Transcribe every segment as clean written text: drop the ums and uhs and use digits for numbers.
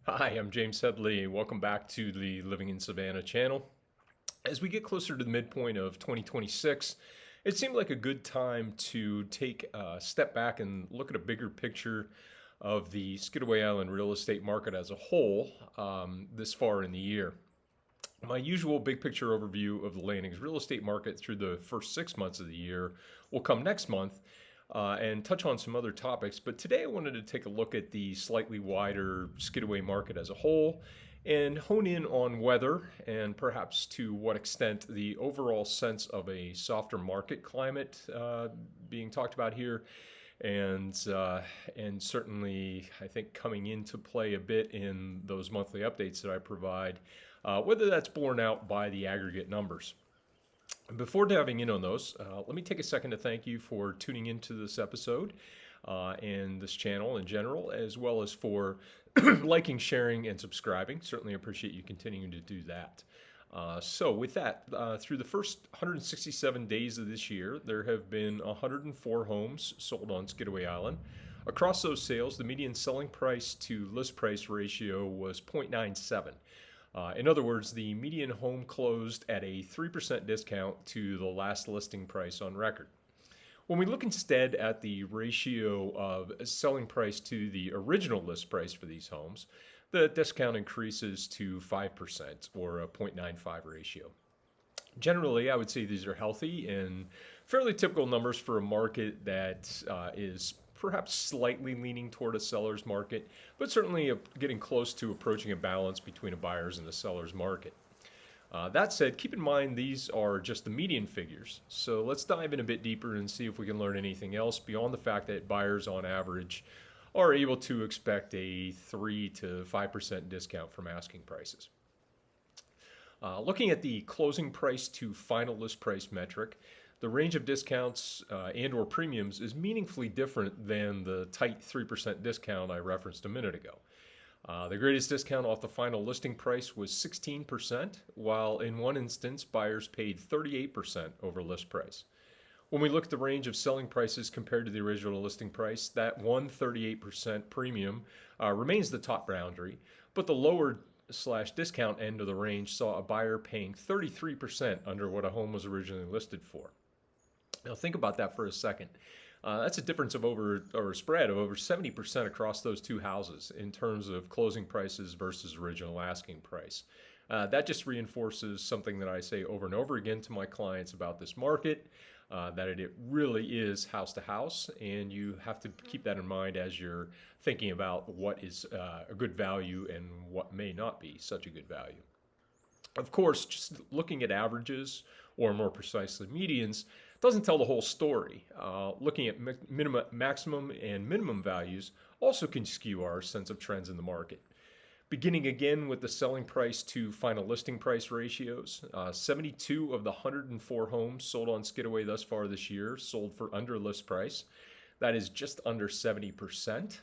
Hi, I'm James Headley. Welcome back to the Living in Savannah channel. As we get closer to the midpoint of 2026, it seemed like a good time to take a step back and look at a bigger picture of the Skidaway Island real estate market as a whole this far in the year. My usual big picture overview of the Landing's real estate market through the first 6 months of the year will come next month and touch on some other topics. But today I wanted to take a look at the slightly wider Skidaway market as a whole and hone in on whether and perhaps to what extent the overall sense of a softer market climate being talked about here and certainly I think coming into play a bit in those monthly updates that I provide, whether that's borne out by the aggregate numbers. Before diving in on those, let me take a second to thank you for tuning into this episode and this channel in general, as well as for liking, sharing, and subscribing. Certainly appreciate you continuing to do that. So with that, through the first 167 days of this year, there have been 104 homes sold on Skidaway Island. Across those sales, the median selling price to list price ratio was 0.97. In other words, the median home closed at a 3% discount to the last listing price on record. When we look instead at the ratio of selling price to the original list price for these homes, the discount increases to 5% or a 0.95 ratio. Generally, I would say these are healthy and fairly typical numbers for a market that is perhaps slightly leaning toward a seller's market, but certainly getting close to approaching a balance between a buyer's and a seller's market. That said, keep in mind these are just the median figures. So let's dive in a bit deeper and see if we can learn anything else beyond the fact that buyers on average are able to expect a 3 to 5% discount from asking prices. Looking at the closing price to final list price metric, the range of discounts and or premiums is meaningfully different than the tight 3% discount I referenced a minute ago. The greatest discount off the final listing price was 16%, while in one instance, buyers paid 38% over list price. When we look at the range of selling prices compared to the original listing price, that 38% premium remains the top boundary, but the lower slash discount end of the range saw a buyer paying 33% under what a home was originally listed for. Now think about that for a second. That's a difference of over, or a spread of over 70% across those two houses in terms of closing prices versus original asking price. That just reinforces something that I say over and over again to my clients about this market, that it really is house to house, and you have to keep that in mind as you're thinking about what is a good value and what may not be such a good value. Of course, just looking at averages, or more precisely medians, doesn't tell the whole story. Looking at maximum and minimum values also can skew our sense of trends in the market. Beginning again with the selling price to final listing price ratios, 72 of the 104 homes sold on Skidaway thus far this year sold for under list price. That is just under 70%.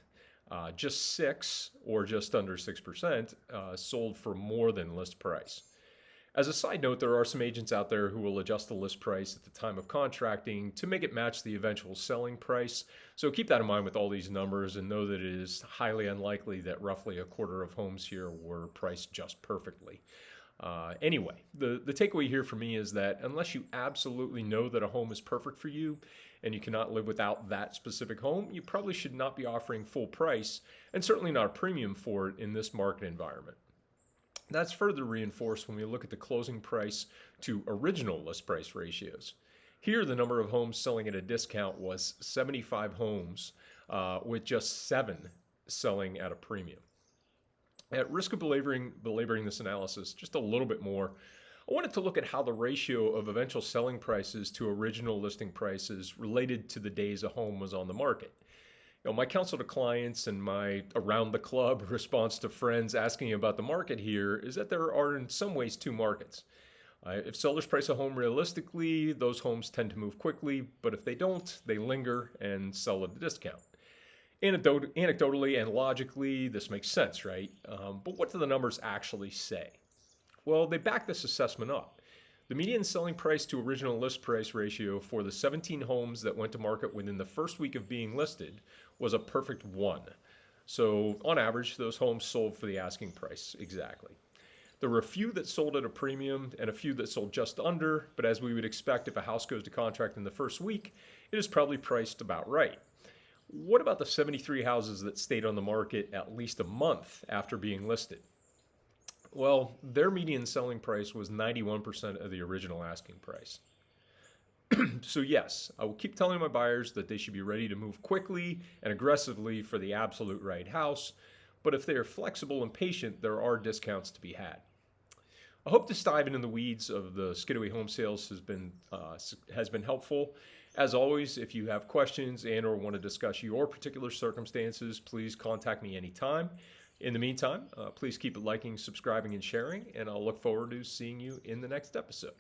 Just 6 or just under 6% sold for more than list price. As a side note, there are some agents out there who will adjust the list price at the time of contracting to make it match the eventual selling price. So keep that in mind with all these numbers and know that it is highly unlikely that roughly a quarter of homes here were priced just perfectly. Anyway, the takeaway here for me is that unless you absolutely know that a home is perfect for you and you cannot live without that specific home, you probably should not be offering full price and certainly not a premium for it in this market environment. That's further reinforced when we look at the closing price to original list price ratios. Here, the number of homes selling at a discount was 75 homes, with just 7 selling at a premium. At risk of belaboring this analysis just a little bit more, I wanted to look at how the ratio of eventual selling prices to original listing prices related to the days a home was on the market. My counsel to clients and my around the club response to friends asking about the market here is that there are in some ways two markets. If sellers price a home realistically, those homes tend to move quickly, but if they don't, they linger and sell at a discount. Anecdotally and logically, this makes sense, right? But what do the numbers actually say? Well, they back this assessment up. The median selling price to original list price ratio for the 17 homes that went to market within the first week of being listed was a perfect 1. So on average, those homes sold for the asking price exactly. There were a few that sold at a premium and a few that sold just under, but as we would expect, if a house goes to contract in the first week, it is probably priced about right. What about the 73 houses that stayed on the market at least a month after being listed? Well, their median selling price was 91% of the original asking price. So yes, I will keep telling my buyers that they should be ready to move quickly and aggressively for the absolute right house, but if they are flexible and patient, there are discounts to be had. I hope this diving in the weeds of the Skidaway home sales has been helpful. As always, if you have questions and or want to discuss your particular circumstances, please contact me anytime. In the meantime, please keep liking, subscribing, and sharing, and I'll look forward to seeing you in the next episode.